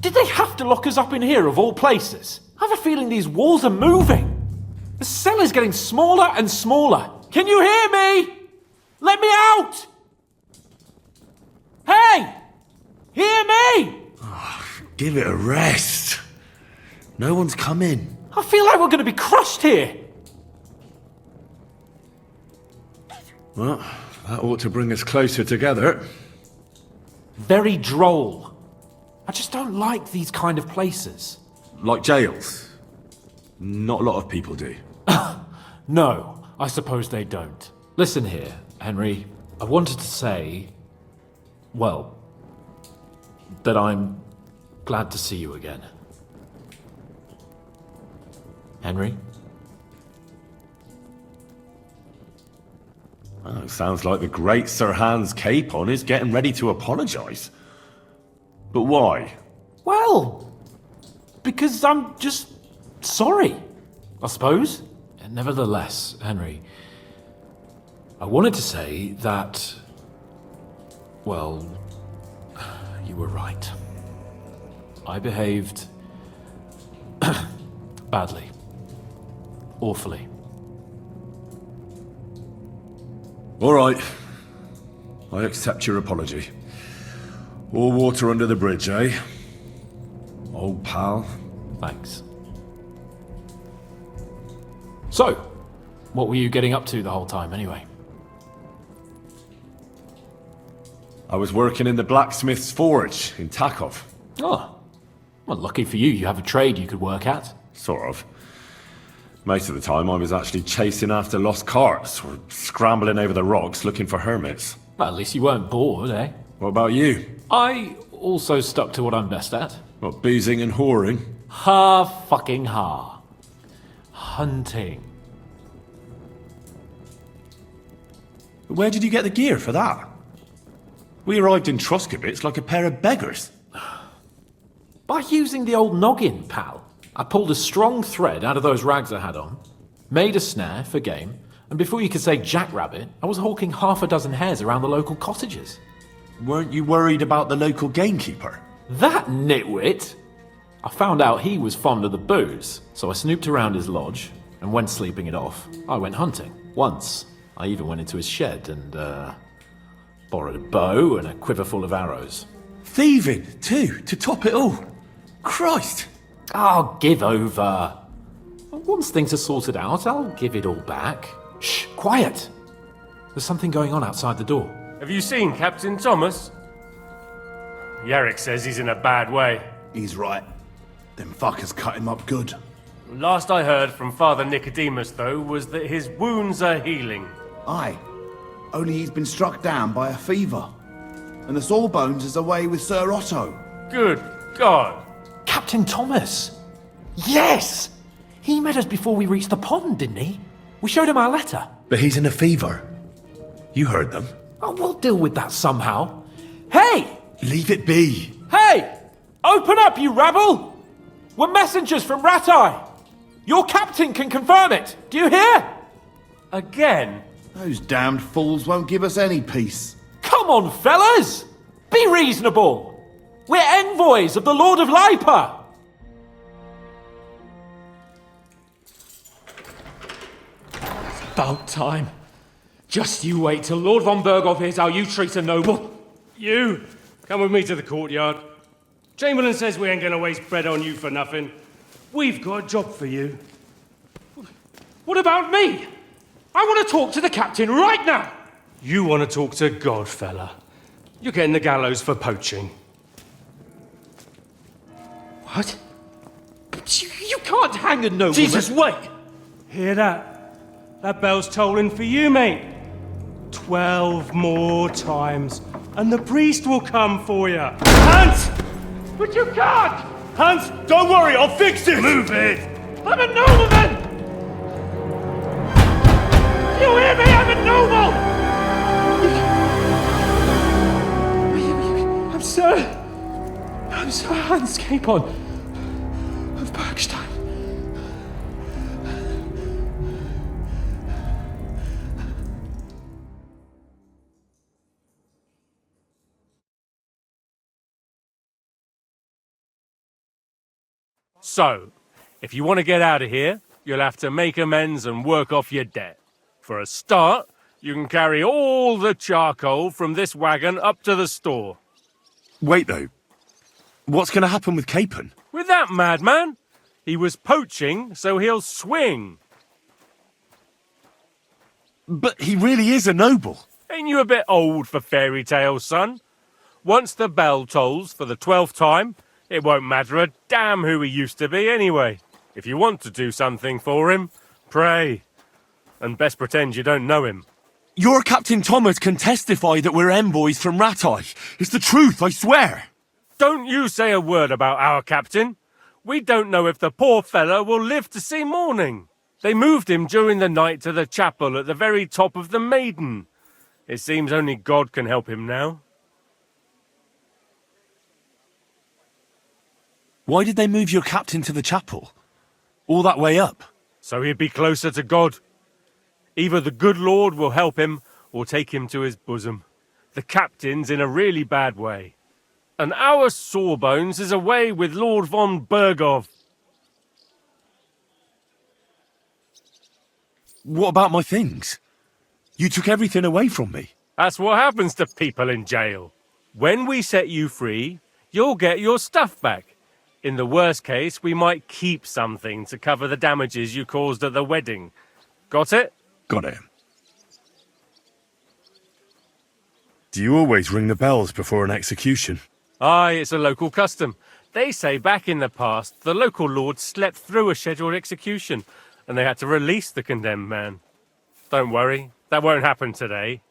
Did they have to lock us up in here of all places? I have a feeling these walls are moving. The cell is getting smaller and smaller. Can you hear me? Let me out! Hey! Hear me! Give it a rest. No one's come in. I feel like we're going to be crushed here. Well, that ought to bring us closer together. Very droll. I just don't like these kind of places. Like jails. Not a lot of people do. No, I suppose they don't. Listen here, Henry. I wanted to say, well, that I'm glad to see you again. Henry? Oh, sounds like the great Sir Hans Capon is getting ready to apologise. But why? Well, because I'm just sorry, I suppose. And nevertheless, Henry, I wanted to say that, well, you were right. I behaved badly. Awfully. All right. I accept your apology. All water under the bridge, eh? Old pal. Thanks. So, what were you getting up to the whole time anyway? I was working in the blacksmith's forge in Takov. Oh, well, lucky for you, you have a trade you could work at. Sort of. Most of the time I was actually chasing after lost carts or scrambling over the rocks looking for hermits. Well, at least you weren't bored, eh? What about you? I also stuck to what I'm best at. What, boozing and whoring? Fucking ha. Hunting. Where did you get the gear for that? We arrived in Troskowitz like a pair of beggars. By using the old noggin, pal. I pulled a strong thread out of those rags I had on, made a snare for game, and before you could say jackrabbit, I was hawking half a dozen hares around the local cottages. Weren't you worried about the local gamekeeper? That nitwit! I found out he was fond of the booze, so I snooped around his lodge, and when sleeping it off, I went hunting. Once, I even went into his shed and, borrowed a bow and a quiver full of arrows. Thieving, too, to top it all. Christ! Oh, give over. Once things are sorted out, I'll give it all back. Shh, quiet! There's something going on outside the door. Have you seen Captain Thomas? Yarrick says he's in a bad way. He's right. Them fuckers cut him up good. Last I heard from Father Nicodemus, though, was that his wounds are healing. Aye. Only he's been struck down by a fever. And the Sawbones is away with Sir Otto. Good God! Captain Thomas! Yes! He met us before we reached the pond, didn't he? We showed him our letter. But he's in a fever. You heard them. Oh, we'll deal with that somehow. Hey! Leave it be. Hey! Open up, you rabble! We're messengers from Ratai! Your captain can confirm it! Do you hear? Again? Those damned fools won't give us any peace. Come on, fellas! Be reasonable! We're envoys of the Lord of Lipa! About time. Just you wait till Lord von Berghoff hears how you treat a noble. You, come with me to the courtyard. Chamberlain says we ain't gonna waste bread on you for nothing. We've got a job for you. What about me? I want to talk to the captain right now. You want to talk to God, fella. You're getting the gallows for poaching. What? But you can't hang a nobleman. Jesus, wait! Hear that? That bell's tolling for you, mate. 12 more times, and the priest will come for you. Hans! But you can't! Hans, don't worry, I'll fix it! Move it! I'm a nobleman! You hear me? I'm a noble! I'm Sir Hans Capon of Bergstein. So, if you want to get out of here, you'll have to make amends and work off your debt. For a start, you can carry all the charcoal from this wagon up to the store. Wait, though. What's going to happen with Capon? With that madman? He was poaching, so he'll swing. But he really is a noble. Ain't you a bit old for fairy tales, son? Once the bell tolls for the 12th time, it won't matter a damn who he used to be anyway. If you want to do something for him, pray. And best pretend you don't know him. Your Captain Thomas can testify that we're envoys from Ratai. It's the truth, I swear. Don't you say a word about our captain. We don't know if the poor fellow will live to see morning. They moved him during the night to the chapel at the very top of the Maiden. It seems only God can help him now. Why did they move your captain to the chapel? All that way up? So he'd be closer to God. Either the good Lord will help him, or take him to his bosom. The captain's in a really bad way. And our Sawbones is away with Lord von Bergov. What about my things? You took everything away from me. That's what happens to people in jail. When we set you free, you'll get your stuff back. In the worst case, we might keep something to cover the damages you caused at the wedding. Got it? Got it. Do you always ring the bells before an execution? Aye, it's a local custom. They say back in the past, the local lord slept through a scheduled execution, and they had to release the condemned man. Don't worry, that won't happen today.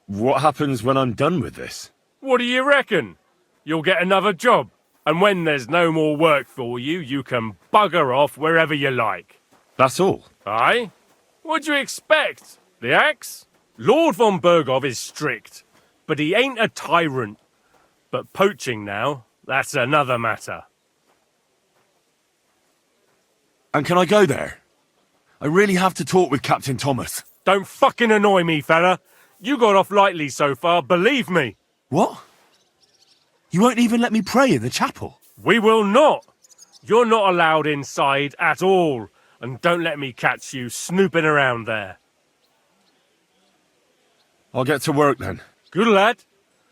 What happens when I'm done with this? What do you reckon? You'll get another job, and when there's no more work for you, you can bugger off wherever you like. That's all? Aye? What do you expect? The axe? Lord von Bergov is strict, but he ain't a tyrant. But poaching now, that's another matter. And can I go there? I really have to talk with Captain Thomas. Don't fucking annoy me, fella. You got off lightly so far, believe me. What? You won't even let me pray in the chapel? We will not. You're not allowed inside at all. And don't let me catch you snooping around there. I'll get to work then. Good lad.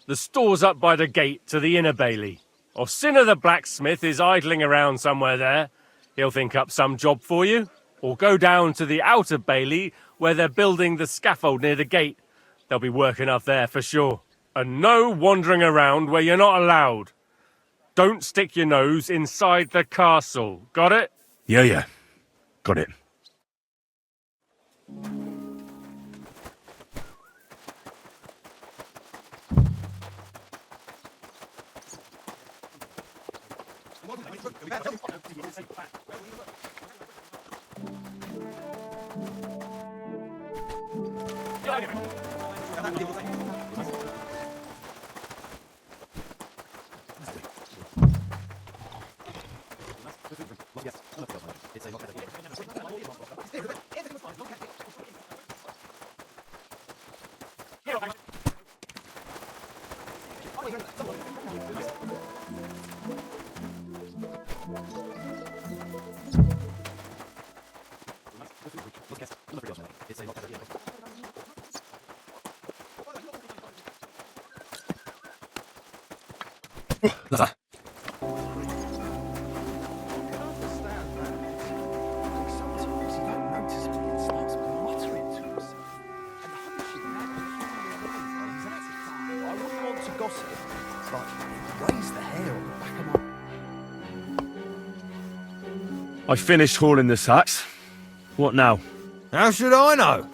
The store's up by the gate to the inner bailey. Orsina the blacksmith is idling around somewhere there. He'll think up some job for you. Or go down to the outer bailey where they're building the scaffold near the gate. They'll be working up there for sure. And no wandering around where you're not allowed. Don't stick your nose inside the castle. Got it? Yeah. Got it. That's I finished hauling the sacks. What now? How should I know?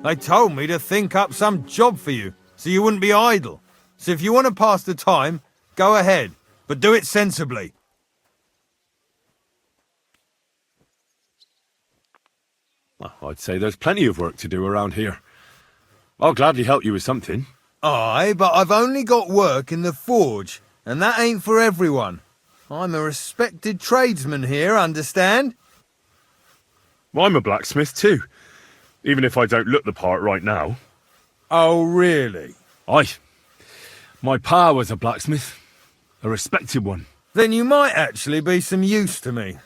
They told me to think up some job for you, so you wouldn't be idle. So if you want to pass the time, go ahead, but do it sensibly. Well, I'd say there's plenty of work to do around here. I'll gladly help you with something. Aye, but I've only got work in the forge, and that ain't for everyone. I'm a respected tradesman here, understand? I'm a blacksmith too, even if I don't look the part right now. Oh, really? Aye. My pa was a blacksmith. A respected one. Then you might actually be some use to me.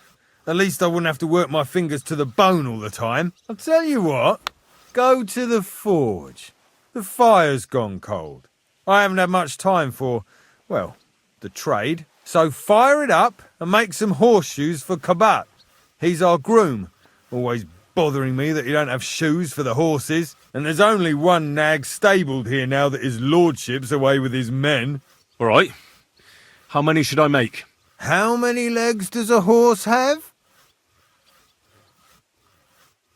At least I wouldn't have to work my fingers to the bone all the time. I'll tell you what, go to the forge. The fire's gone cold. I haven't had much time for, well, the trade. So fire it up and make some horseshoes for Kabat. He's our groom, always bothering me that you don't have shoes for the horses. And there's only one nag stabled here now that his lordship's away with his men. All right. How many should I make? How many legs does a horse have?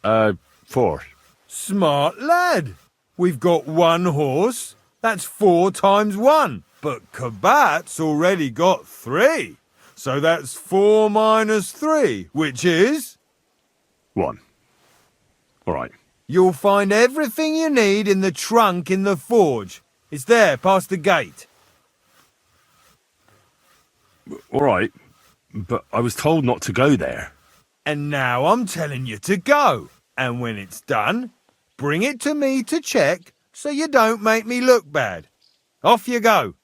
4. Smart lad. We've got one horse. That's 4 times 1. But Kabat's already got 3. So that's 4 minus 3, which is... 1. All right. You'll find everything you need in the trunk in the forge. It's there, past the gate. All right. But I was told not to go there. And now I'm telling you to go. And when it's done, bring it to me to check so you don't make me look bad. Off you go.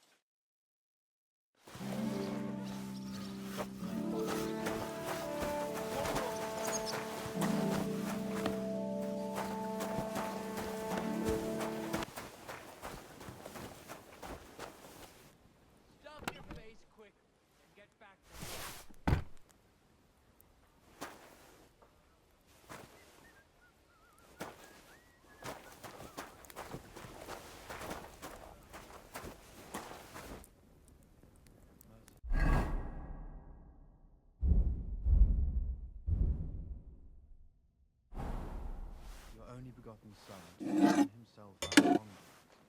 Only begotten Son, to himself out of longing,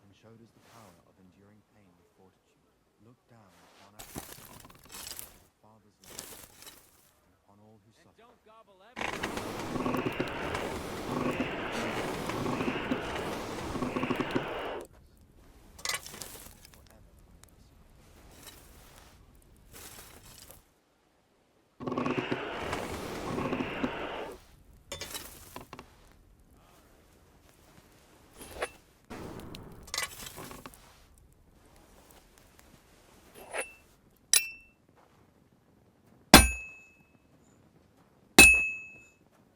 and showed us the power of enduring pain with fortitude. Look down upon our the Father's love, and upon all who suffer. Don't gobble everything.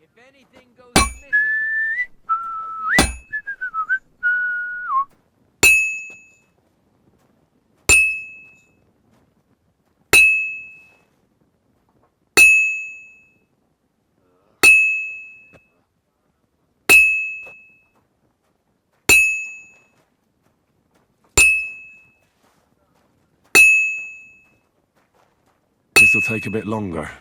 If anything goes missing there, I'll be out. This'll take a bit longer.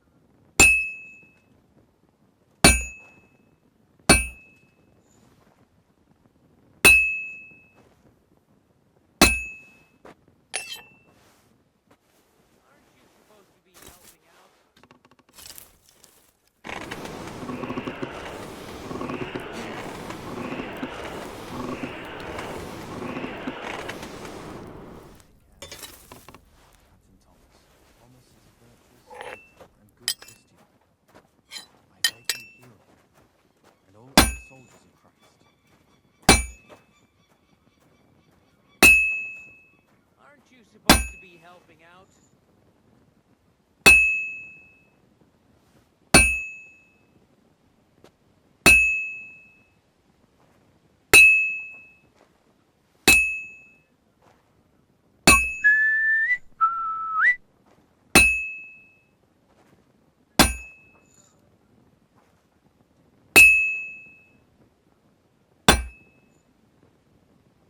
Aren't you supposed to be helping out? Captain Thomas, Thomas is a virtuous and good Christian. I beg you heal him, and all other soldiers of Christ. Aren't you supposed to be helping out?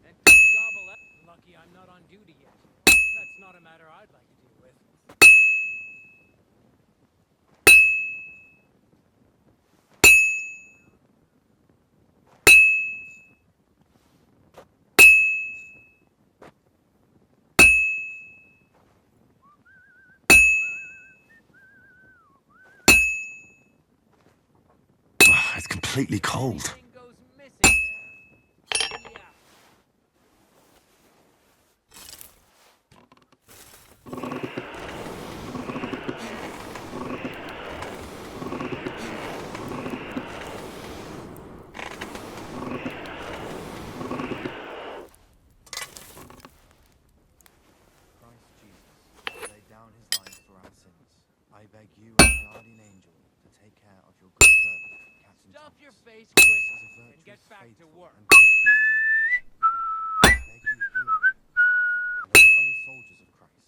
And don't gobble up. Lucky I'm not on duty yet. That's not a matter I'd like to deal with. It's completely cold. Anything goes missing there. Yeah. your face quick and get back to work. Beg you hear it, and all other soldiers of Christ.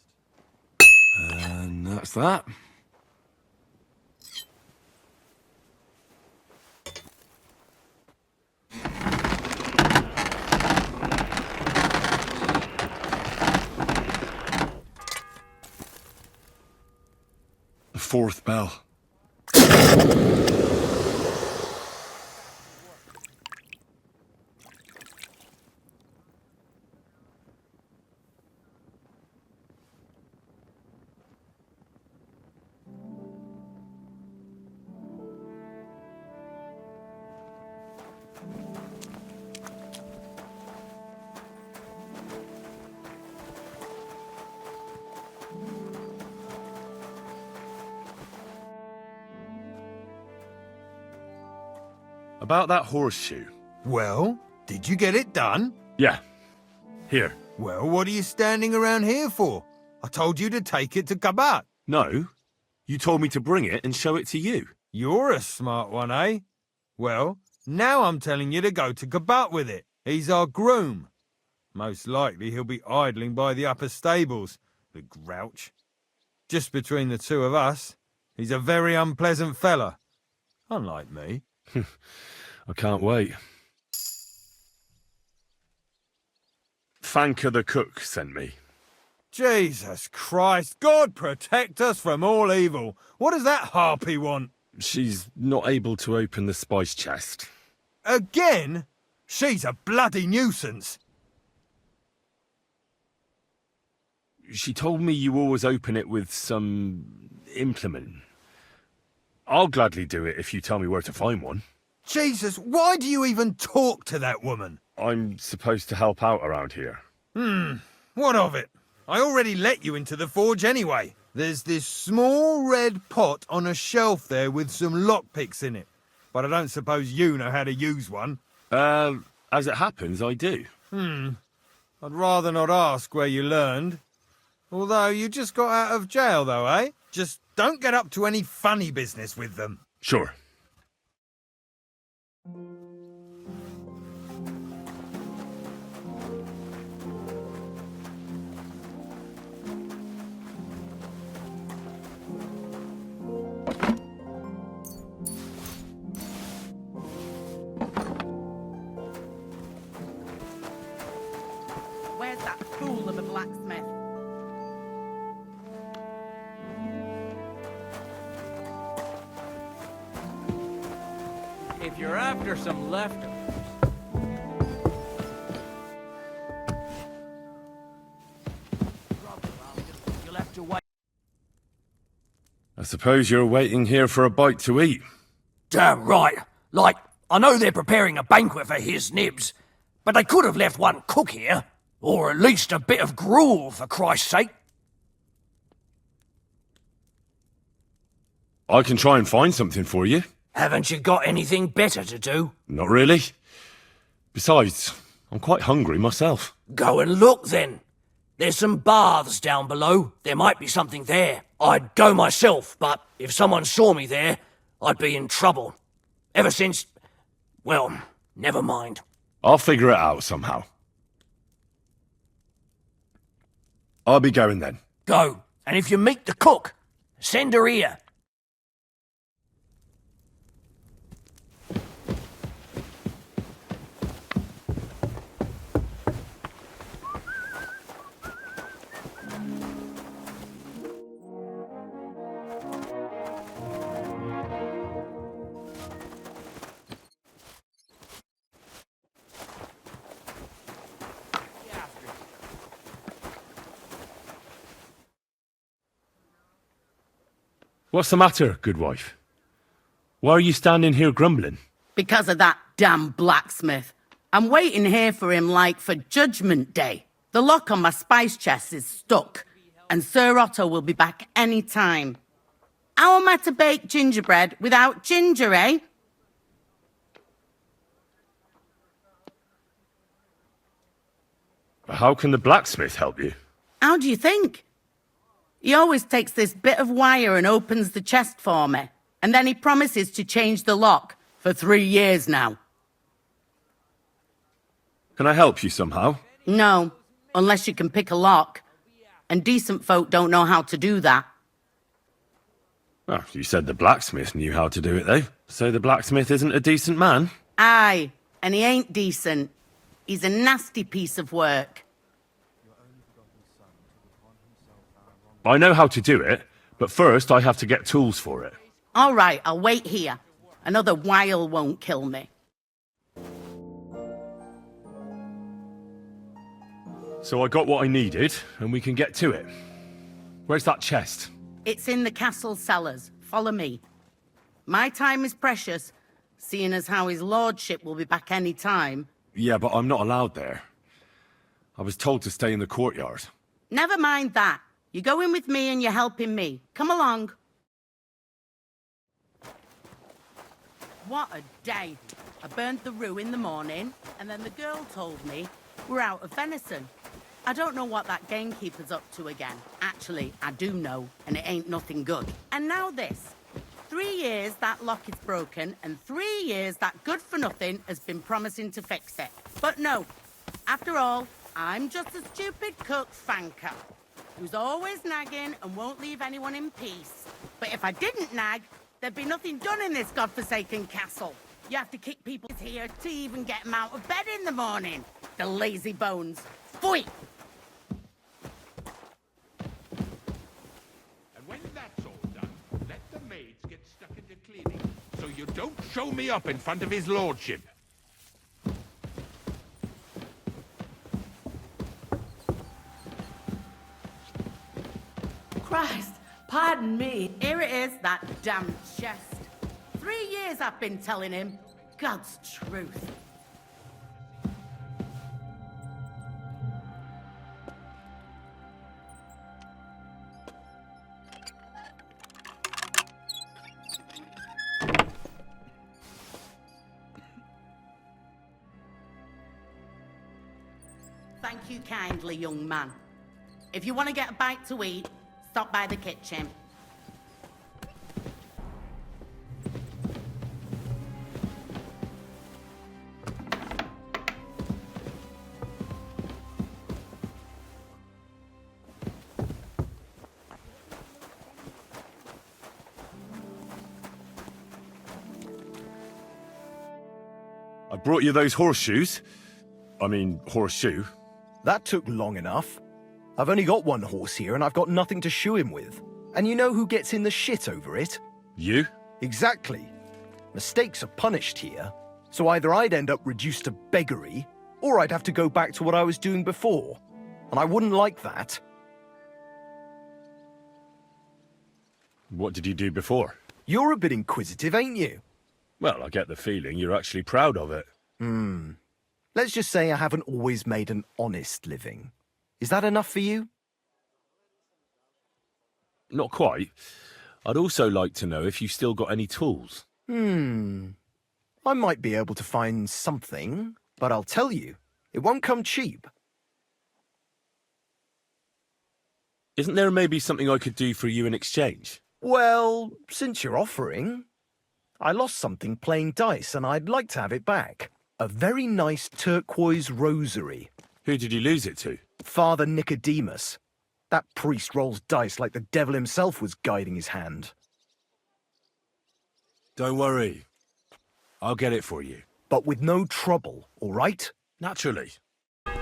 And that's that. The fourth bell. About that horseshoe. Well, did you get it done? Yeah. Here. Well, what are you standing around here for? I told you to take it to Kabat. No. You told me to bring it and show it to you. You're a smart one, eh? Well, now I'm telling you to go to Kabat with it. He's our groom. Most likely he'll be idling by the upper stables, the grouch. Just between the two of us, he's a very unpleasant fella. Unlike me. I can't wait. Fanka the cook sent me. Jesus Christ, God protect us from all evil. What does that harpy want? She's not able to open the spice chest. Again? She's a bloody nuisance. She told me you always open it with some implement. I'll gladly do it if you tell me where to find one. Jesus, why do you even talk to that woman? I'm supposed to help out around here. What of it? I already let you into the forge anyway. There's this small red pot on a shelf there with some lockpicks in it. But I don't suppose you know how to use one. As it happens, I do. I'd rather not ask where you learned. Although you just got out of jail though, eh? Just don't get up to any funny business with them. Sure. Where's that fool of a blacksmith? If you're after some leftovers. You'll have to wait. I suppose you're waiting here for a bite to eat. Damn right. Like, I know they're preparing a banquet for his nibs, but they could have left one cook here. Or at least a bit of gruel, for Christ's sake. I can try and find something for you. Haven't you got anything better to do? Not really. Besides, I'm quite hungry myself. Go and look then. There's some baths down below. There might be something there. I'd go myself, but if someone saw me there, I'd be in trouble. Ever since... well, never mind. I'll figure it out somehow. I'll be going then. Go, and if you meet the cook, send her here. What's the matter, good wife? Why are you standing here grumbling? Because of that damn blacksmith. I'm waiting here for him like for Judgment Day. The lock on my spice chest is stuck, and Sir Otto will be back any time. How am I to bake gingerbread without ginger, eh? How can the blacksmith help you? How do you think? He always takes this bit of wire and opens the chest for me, and then he promises to change the lock For 3 years now. Can I help you somehow? No, unless you can pick a lock. And decent folk don't know how to do that. Oh, you said the blacksmith knew how to do it, though. So the blacksmith isn't a decent man? Aye, and he ain't decent. He's a nasty piece of work. I know how to do it, but first I have to get tools for it. All right, I'll wait here. Another while won't kill me. So I got what I needed, and we can get to it. Where's that chest? It's in the castle cellars. Follow me. My time is precious, seeing as how his lordship will be back any time. Yeah, but I'm not allowed there. I was told to stay in the courtyard. Never mind that. You go in with me and you're helping me. Come along. What a day. I burnt the roux in the morning, and then the girl told me we're out of venison. I don't know what that gamekeeper's up to again. Actually, I do know, and it ain't nothing good. And now this. 3 years that lock is broken, and 3 years that good-for-nothing has been promising to fix it. But no. After all, I'm just a stupid cook fanker who's always nagging and won't leave anyone in peace. But if I didn't nag, there'd be nothing done in this godforsaken castle. You have to kick people here to even get them out of bed in the morning. The lazy bones. Pfui! And when that's all done, let the maids get stuck into cleaning, so you don't show me up in front of his lordship. Christ, pardon me. Here it is, that damn chest. 3 years I've been telling him. God's truth. Thank you kindly, young man. If you want to get a bite to eat, stop by the kitchen. I brought you those horseshoes. I mean, horseshoe. That took long enough. I've only got one horse here and I've got nothing to shoe him with. And you know who gets in the shit over it? You? Exactly. Mistakes are punished here, so either I'd end up reduced to beggary, or I'd have to go back to what I was doing before. And I wouldn't like that. What did you do before? You're a bit inquisitive, ain't you? Well, I get the feeling you're actually proud of it. Let's just say I haven't always made an honest living. Is that enough for you? Not quite. I'd also like to know if you've still got any tools. I might be able to find something, but I'll tell you, it won't come cheap. Isn't there maybe something I could do for you in exchange? Well, since you're offering, I lost something playing dice and I'd like to have it back. A very nice turquoise rosary. Who did you lose it to? Father Nicodemus. That priest rolls dice like the devil himself was guiding his hand. Don't worry. I'll get it for you. But with no trouble, all right? Naturally. It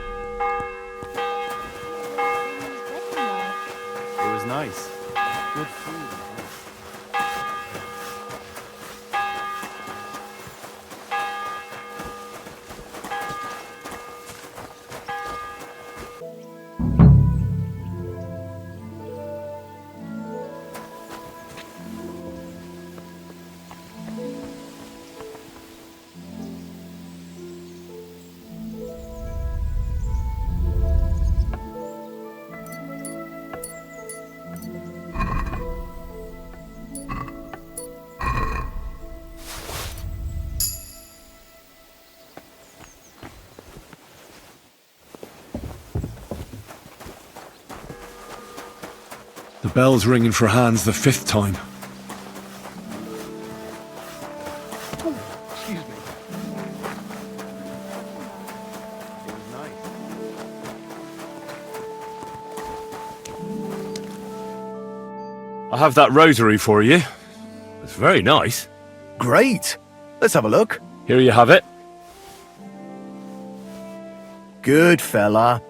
was nice. Good food. The bell's ringing for hands the 5th time. I have that rosary for you. It's very nice. Great. Let's have a look. Here you have it. Good fella.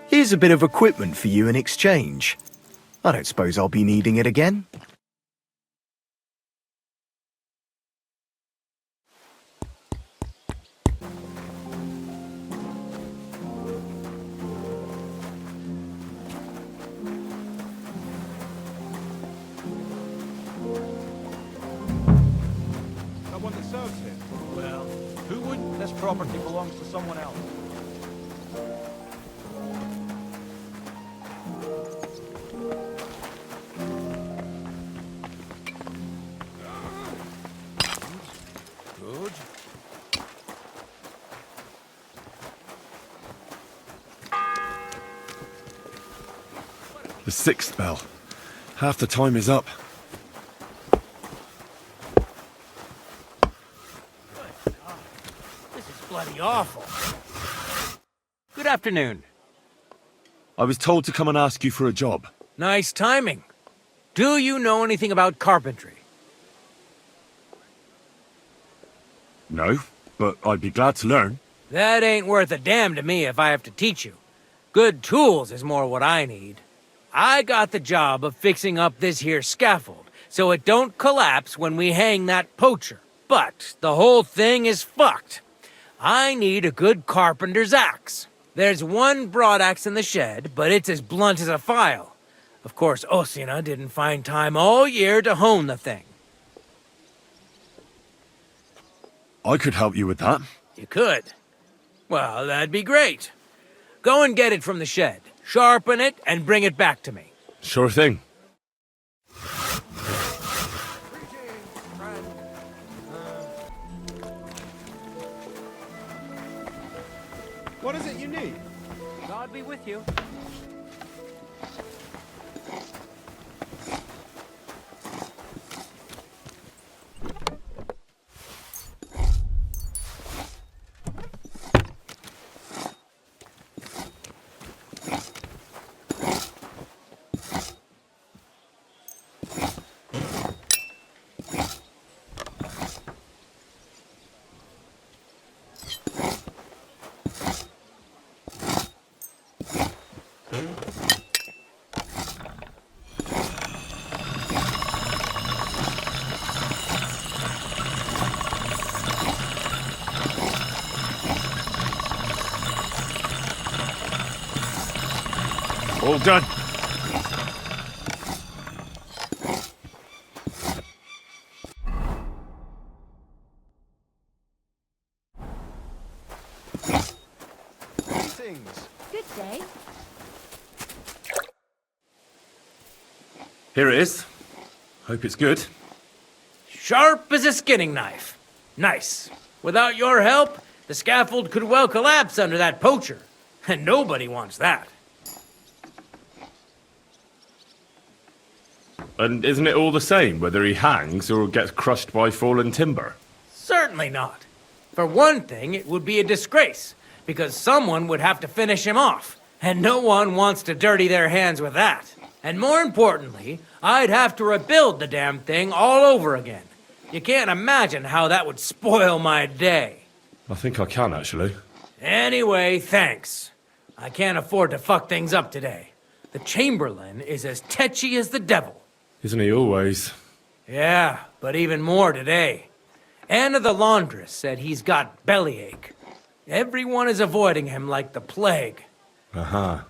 Here's a bit of equipment for you in exchange. I don't suppose I'll be needing it again. Someone that serves here. Well, who wouldn't? This property belongs to someone else. Good. The 6th bell. Half the time is up. This is bloody awful. Good afternoon. I was told to come and ask you for a job. Nice timing. Do you know anything about carpentry? No, but I'd be glad to learn. That ain't worth a damn to me if I have to teach you. Good tools is more what I need. I got the job of fixing up this here scaffold, so it don't collapse when we hang that poacher. But the whole thing is fucked. I need a good carpenter's axe. There's one broadaxe in the shed, but it's as blunt as a file. Of course, Osina didn't find time all year to hone the thing. I could help you with that. You could. Well, that'd be great. Go and get it from the shed, sharpen it, and bring it back to me. Sure thing. What is it you need? God be with you. All done. Greetings. Good day. Here it is. Hope it's good. Sharp as a skinning knife. Nice. Without your help, the scaffold could well collapse under that poacher. And nobody wants that. And isn't it all the same whether he hangs or gets crushed by fallen timber? Certainly not. For one thing, it would be a disgrace, because someone would have to finish him off, and no one wants to dirty their hands with that. And more importantly, I'd have to rebuild the damn thing all over again. You can't imagine how that would spoil my day. I think I can, actually. Anyway, thanks. I can't afford to fuck things up today. The Chamberlain is as tetchy as the devil. Isn't he always? Yeah, but even more today. Anna the laundress said he's got bellyache. Everyone is avoiding him like the plague. Uh-huh.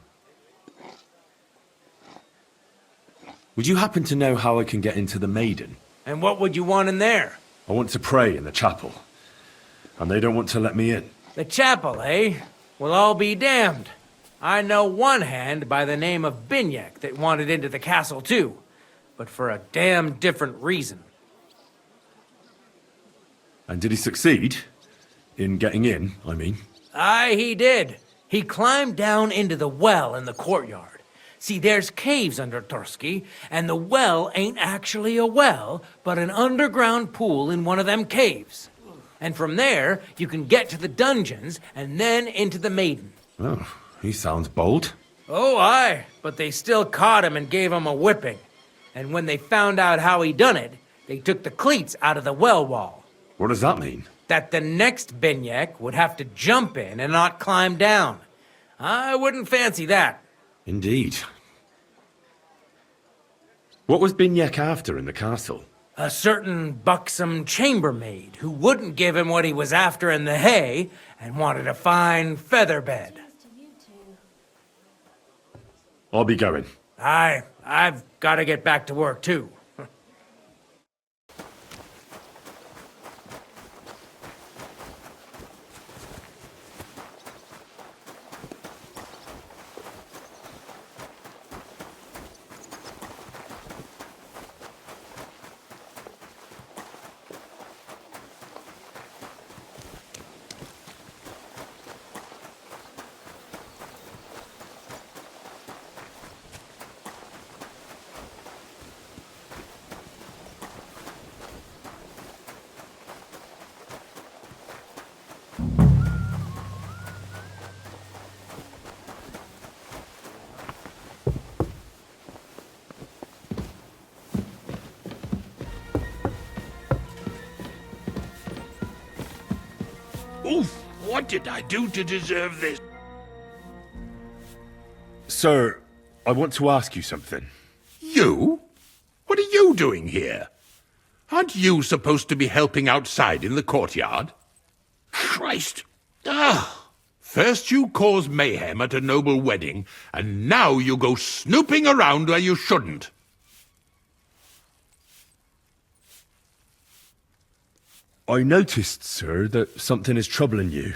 Would you happen to know how I can get into the Maiden? And what would you want in there? I want to pray in the chapel. And they don't want to let me in. The chapel, eh? Well, I'll be damned. I know one hand by the name of Binyek that wanted into the castle too. But for a damn different reason. And did he succeed? In getting in, I mean? Aye, he did. He climbed down into the well in the courtyard. See, there's caves under Torsky, and the well ain't actually a well, but an underground pool in one of them caves. And from there, you can get to the dungeons, and then into the Maiden. Oh, he sounds bold. Oh, aye, but they still caught him and gave him a whipping. And when they found out how he done it, they took the cleats out of the well wall. What does that mean? That the next Binyek would have to jump in and not climb down. I wouldn't fancy that. Indeed. What was Binyek after in the castle? A certain buxom chambermaid who wouldn't give him what he was after in the hay and wanted a fine feather bed. I'll be going. I've got to get back to work too. Oof! What did I do to deserve this? Sir, I want to ask you something. You? What are you doing here? Aren't you supposed to be helping outside in the courtyard? Christ! First you cause mayhem at a noble wedding, and now you go snooping around where you shouldn't. I noticed, sir, that something is troubling you.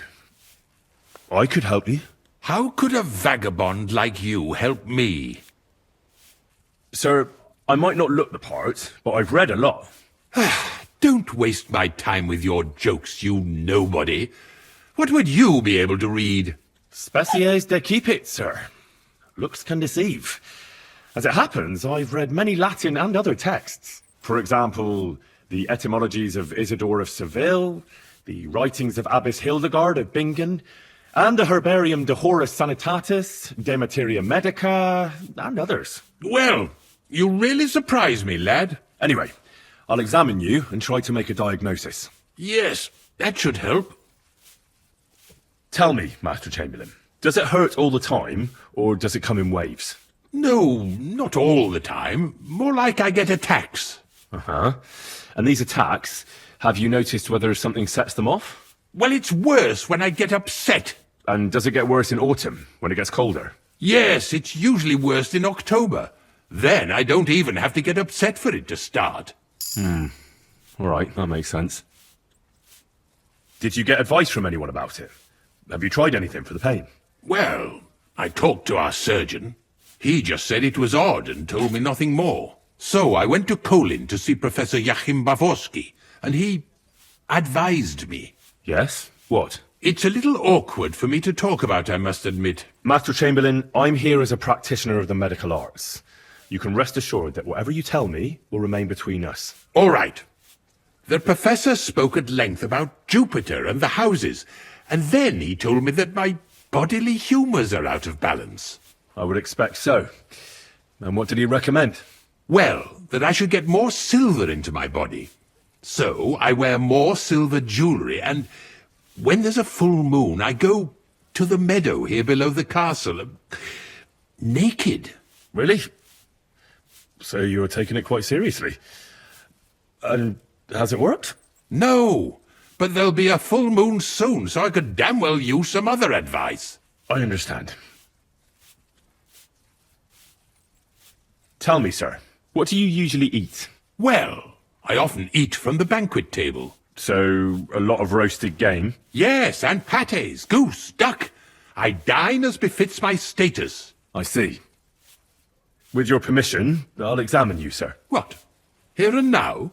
I could help you. How could a vagabond like you help me? Sir, I might not look the part, but I've read a lot. Don't waste my time with your jokes, you nobody. What would you be able to read? Species de keep sir. Looks can deceive. As it happens, I've read many Latin and other texts. For example, the etymologies of Isidore of Seville, the writings of Abbess Hildegard of Bingen, and the Herbarium de Horis Sanitatis, De Materia Medica, and others. Well, you really surprise me, lad. Anyway, I'll examine you and try to make a diagnosis. Yes, that should help. Tell me, Master Chamberlain, does it hurt all the time, or does it come in waves? No, not all the time. More like I get attacks. Uh-huh. And these attacks, have you noticed whether something sets them off? Well, it's worse when I get upset. And does it get worse in autumn, when it gets colder? Yes, it's usually worse in October. Then I don't even have to get upset for it to start. All right, that makes sense. Did you get advice from anyone about it? Have you tried anything for the pain? Well, I talked to our surgeon. He just said it was odd and told me nothing more. So I went to Kolin to see Professor Joachim Bavorsky, and he advised me. Yes? What? It's a little awkward for me to talk about, I must admit. Master Chamberlain, I'm here as a practitioner of the medical arts. You can rest assured that whatever you tell me will remain between us. All right. The professor spoke at length about Jupiter and the houses, and then he told me that my bodily humours are out of balance. I would expect so. And what did he recommend? Well, that I should get more silver into my body. So I wear more silver jewellery, and when there's a full moon, I go to the meadow here below the castle, naked. Really? So you're taking it quite seriously. And has it worked? No, but there'll be a full moon soon, so I could damn well use some other advice. I understand. Tell me, sir, what do you usually eat? Well, I often eat from the banquet table. So, a lot of roasted game? Yes, and pâtés, goose, duck. I dine as befits my status. I see. With your permission, I'll examine you, sir. What? Here and now?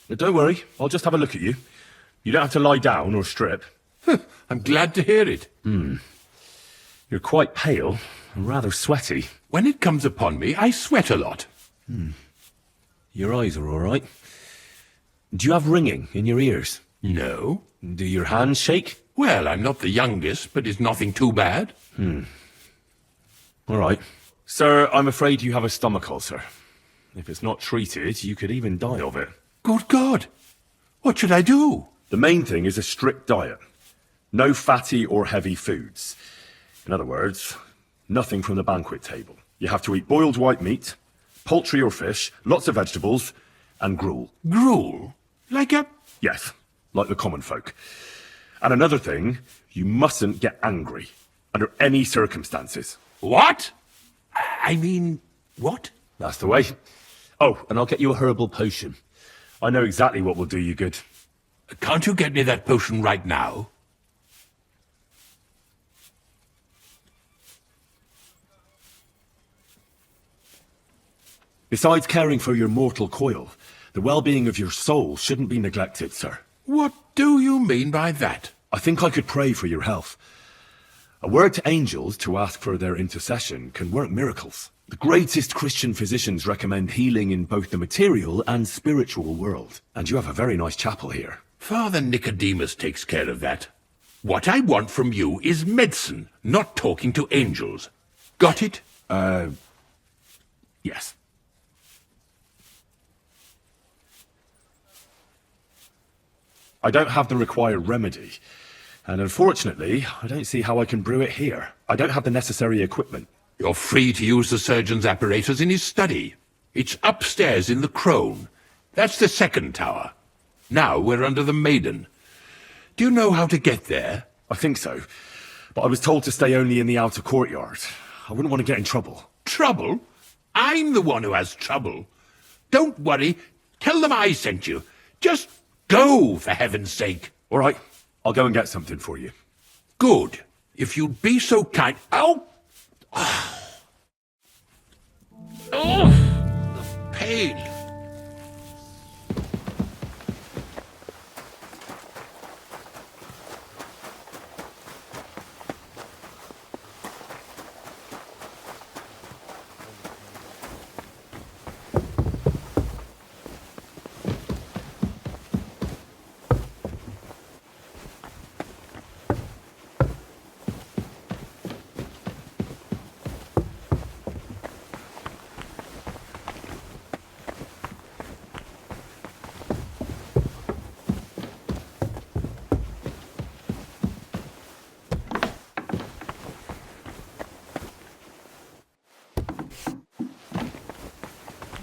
Don't worry, I'll just have a look at you. You don't have to lie down or strip. I'm glad to hear it. You're quite pale and rather sweaty. When it comes upon me, I sweat a lot. Your eyes are all right. Do you have ringing in your ears? No. Do your hands shake? Well, I'm not the youngest, but it's nothing too bad. All right. Sir, I'm afraid you have a stomach ulcer. If it's not treated, you could even die of it. Good God! What should I do? The main thing is a strict diet. No fatty or heavy foods. In other words, nothing from the banquet table. You have to eat boiled white meat, poultry or fish, lots of vegetables, and gruel. Gruel? Like a... Yes, like the common folk. And another thing, you mustn't get angry, under any circumstances. What? I mean, what? That's the way. Oh, and I'll get you a herbal potion. I know exactly what will do you good. Can't you get me that potion right now? Besides caring for your mortal coil, the well-being of your soul shouldn't be neglected, sir. What do you mean by that? I think I could pray for your health. A word to angels to ask for their intercession can work miracles. The greatest Christian physicians recommend healing in both the material and spiritual world. And you have a very nice chapel here. Father Nicodemus takes care of that. What I want from you is medicine, not talking to angels. Got it? Yes. I don't have the required remedy. And unfortunately, I don't see how I can brew it here. I don't have the necessary equipment. You're free to use the surgeon's apparatus in his study. It's upstairs in the Crone. That's the second tower. Now we're under the Maiden. Do you know how to get there? I think so. But I was told to stay only in the outer courtyard. I wouldn't want to get in trouble. Trouble? I'm the one who has trouble. Don't worry. Tell them I sent you. Just go, for heaven's sake. All right. I'll go and get something for you. Good. If you'd be so kind... Oh! Oh! The pain.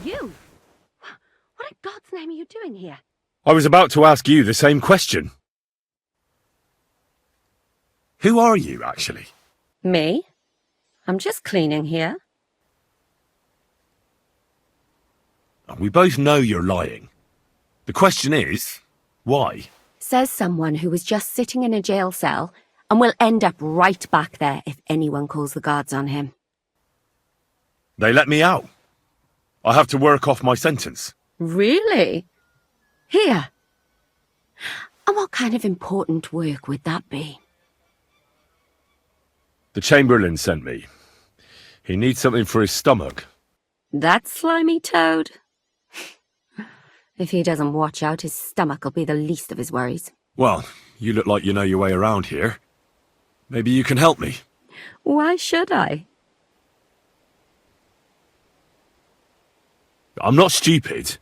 You? What in God's name are you doing here? I was about to ask you the same question. Who are you, actually? Me? I'm just cleaning here. We both know you're lying. The question is, why? Says someone who was just sitting in a jail cell and will end up right back there if anyone calls the guards on him. They let me out. I have to work off my sentence. Really? Here? And what kind of important work would that be? The Chamberlain sent me. He needs something for his stomach. That slimy toad? If he doesn't watch out, his stomach will be the least of his worries. Well, you look like you know your way around here. Maybe you can help me. Why should I? I'm not stupid.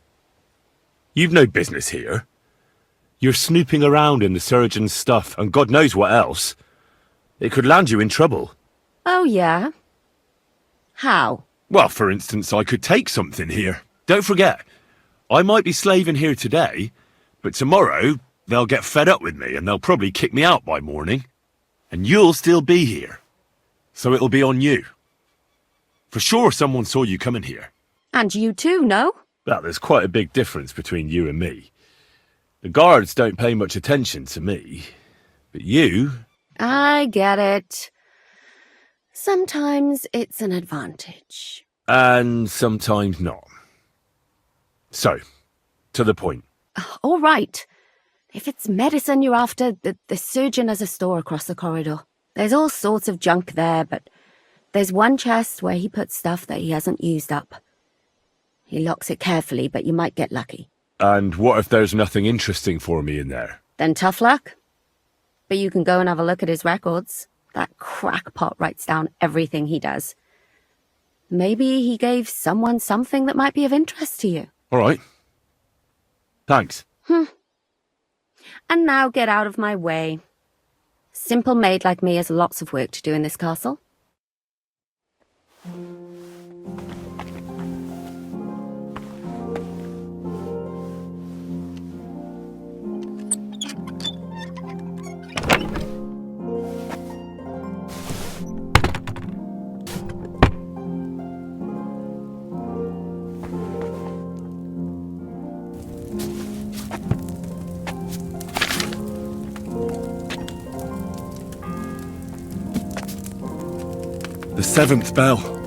You've no business here. You're snooping around in the surgeon's stuff, and God knows what else. It could land you in trouble. Oh, yeah? How? Well, for instance, I could take something here. Don't forget, I might be slaving here today, but tomorrow they'll get fed up with me and they'll probably kick me out by morning. And you'll still be here. So it'll be on you. For sure someone saw you coming here. And you too, no? Well, there's quite a big difference between you and me. The guards don't pay much attention to me, but you... I get it. Sometimes it's an advantage. And sometimes not. So, to the point. All right. If it's medicine you're after, the surgeon has a store across the corridor. There's all sorts of junk there, but there's one chest where he puts stuff that he hasn't used up. He locks it carefully, but you might get lucky. And what if there's nothing interesting for me in there? Then tough luck. But you can go and have a look at his records. That crackpot writes down everything he does. Maybe he gave someone something that might be of interest to you. All right. Thanks. And now get out of my way. Simple maid like me has lots of work to do in this castle. The 7th bell.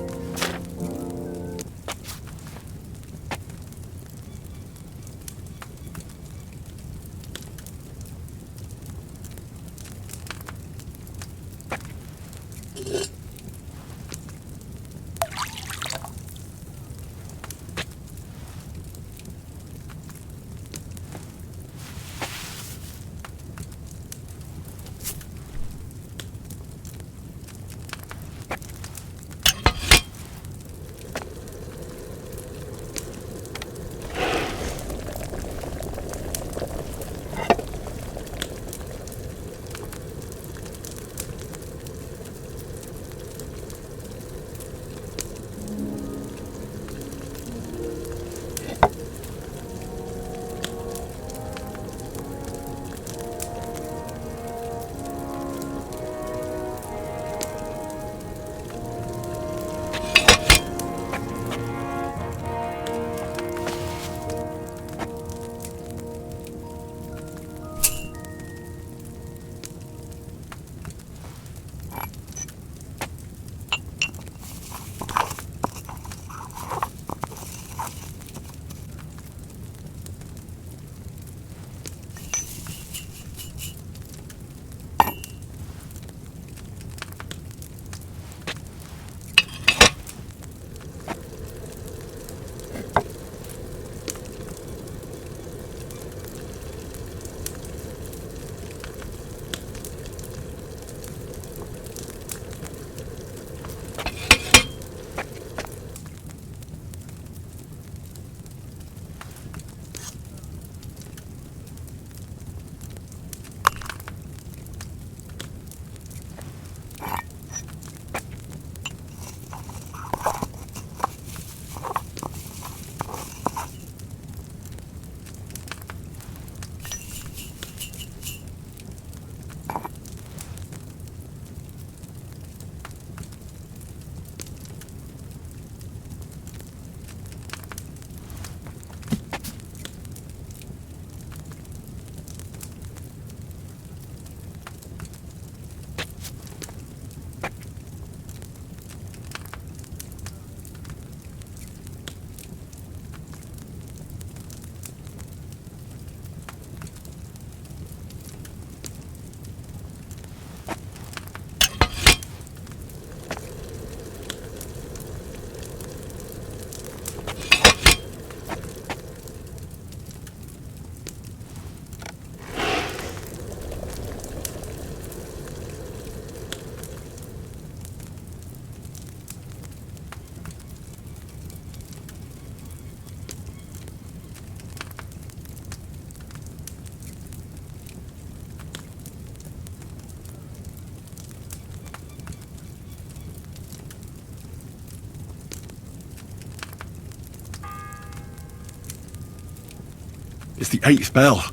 It's the 8th bell.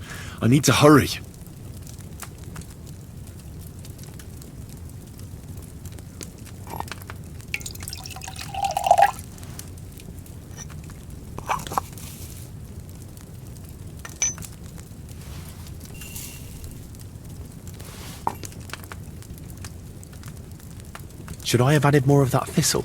I need to hurry. Should I have added more of that thistle?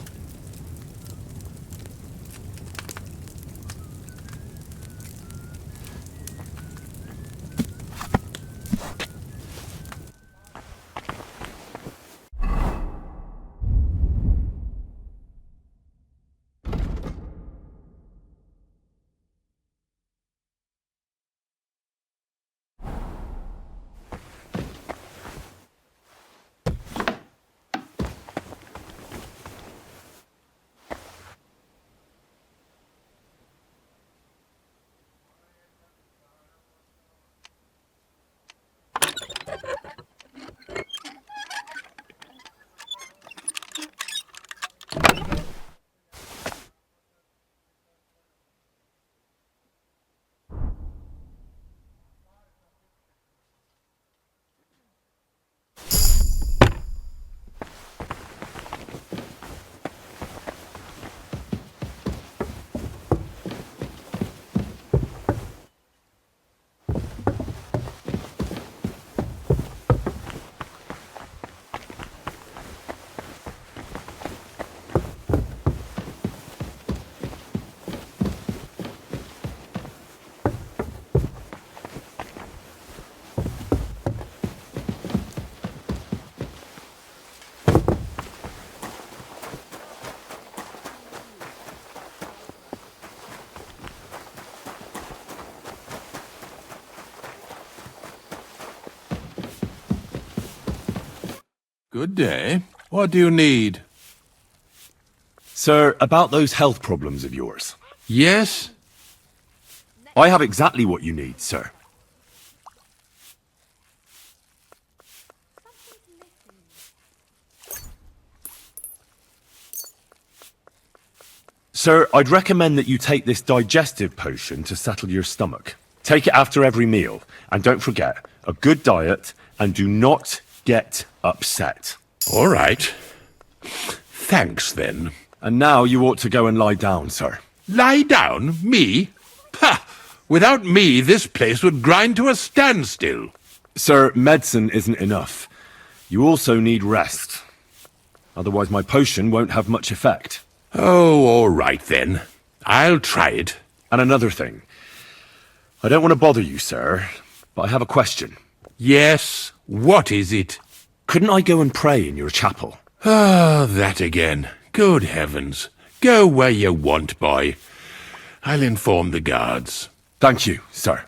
Good day. What do you need? Sir, about those health problems of yours. Yes? I have exactly what you need, sir. Sir, I'd recommend that you take this digestive potion to settle your stomach. Take it after every meal, and don't forget, a good diet, and do not get upset. All right. Thanks, then. And now you ought to go and lie down, sir. Lie down? Me? Ha! Without me, this place would grind to a standstill. Sir, medicine isn't enough. You also need rest. Otherwise my potion won't have much effect. Oh, all right then. I'll try it. And another thing. I don't want to bother you, sir, but I have a question. Yes? What is it? Couldn't I go and pray in your chapel? Ah, that again. Good heavens. Go where you want, boy. I'll inform the guards. Thank you, sir.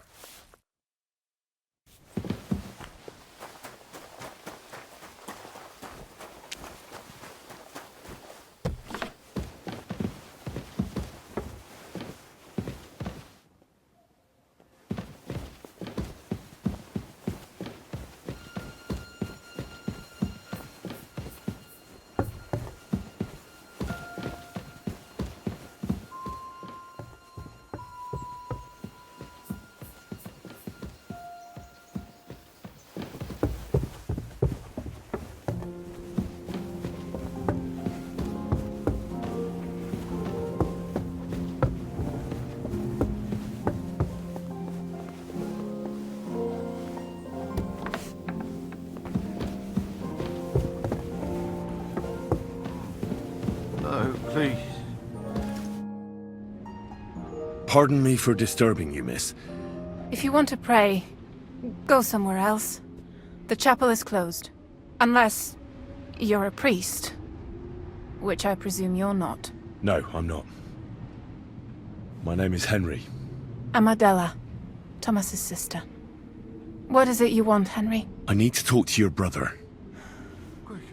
Please. Pardon me for disturbing you, miss. If you want to pray, go somewhere else. The chapel is closed. Unless you're a priest. Which I presume you're not. No, I'm not. My name is Henry. I'm Adela, Thomas's sister. What is it you want, Henry? I need to talk to your brother.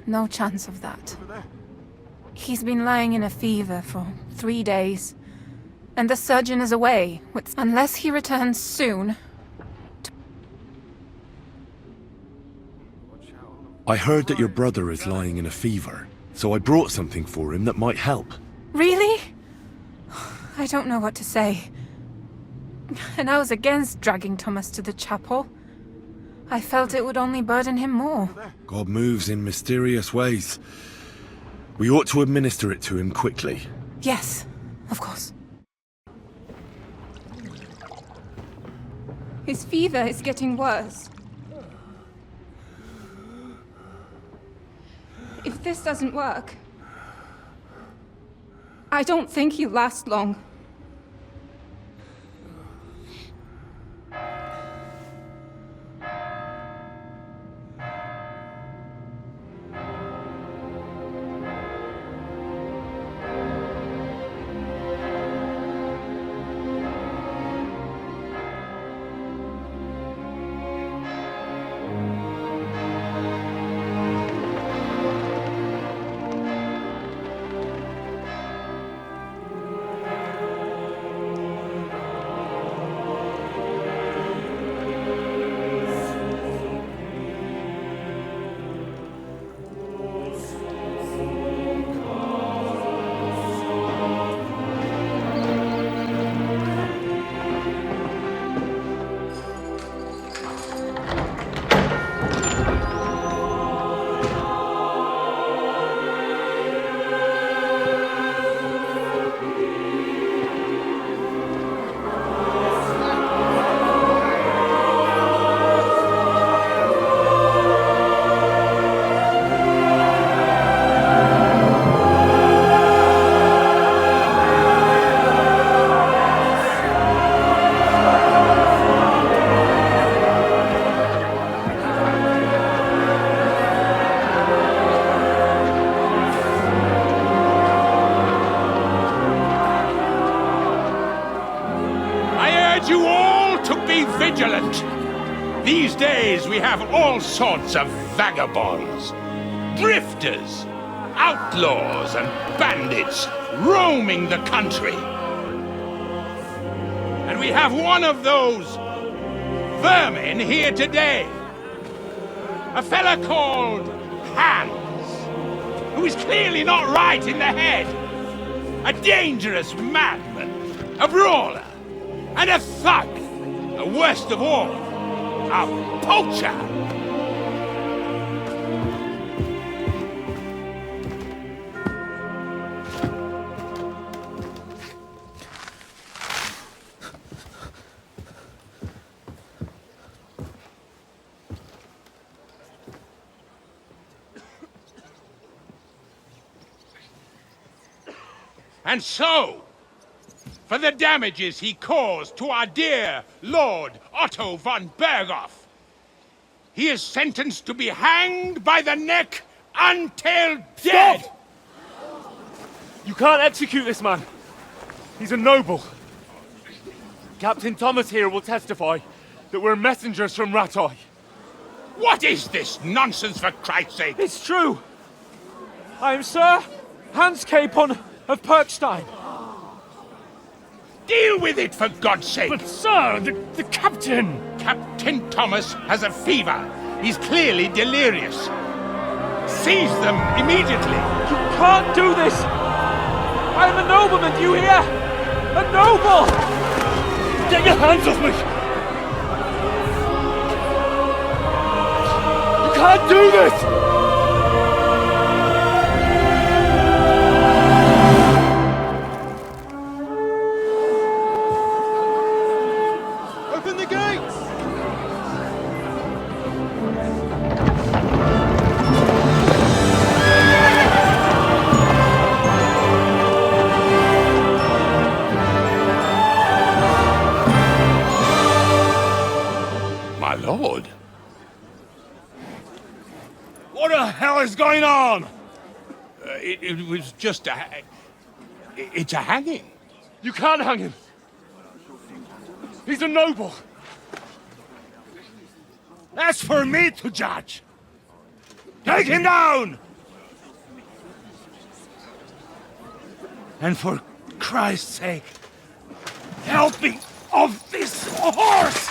No chance of that. He's been lying in a fever for 3 days. And the surgeon is away, unless he returns soon. I heard that your brother is lying in a fever, so I brought something for him that might help. Really? I don't know what to say. And I was against dragging Thomas to the chapel. I felt it would only burden him more. God moves in mysterious ways. We ought to administer it to him quickly. Yes, of course. His fever is getting worse. If this doesn't work, I don't think he'll last long. Vigilant! These days we have all sorts of vagabonds. drifters, outlaws and bandits roaming the country. And we have one of those vermin here today. A fella called Hans, who is clearly not right in the head. A dangerous madman, a brawler, and a thug. And worst of all, a poacher. And so, for the damages he caused to our dear Lord Otto von Berghoff, he is sentenced to be hanged by the neck until dead! Stop! You can't execute this man. He's a noble. Captain Thomas here will testify that we're messengers from Ratoi. What is this nonsense, for Christ's sake? It's true. I am Sir Hans Capon of Perkstein. Deal with it, for God's sake! But sir, the captain! Captain Thomas has a fever. He's clearly delirious. Seize them immediately. You can't do this! I am a nobleman, do you hear? A noble! Get your hands off me! You can't do this! Lord. What the hell is going on? It was just a... It's a hanging. You can't hang him. He's a noble. That's for me to judge. Take him down! And for Christ's sake, help me off this horse!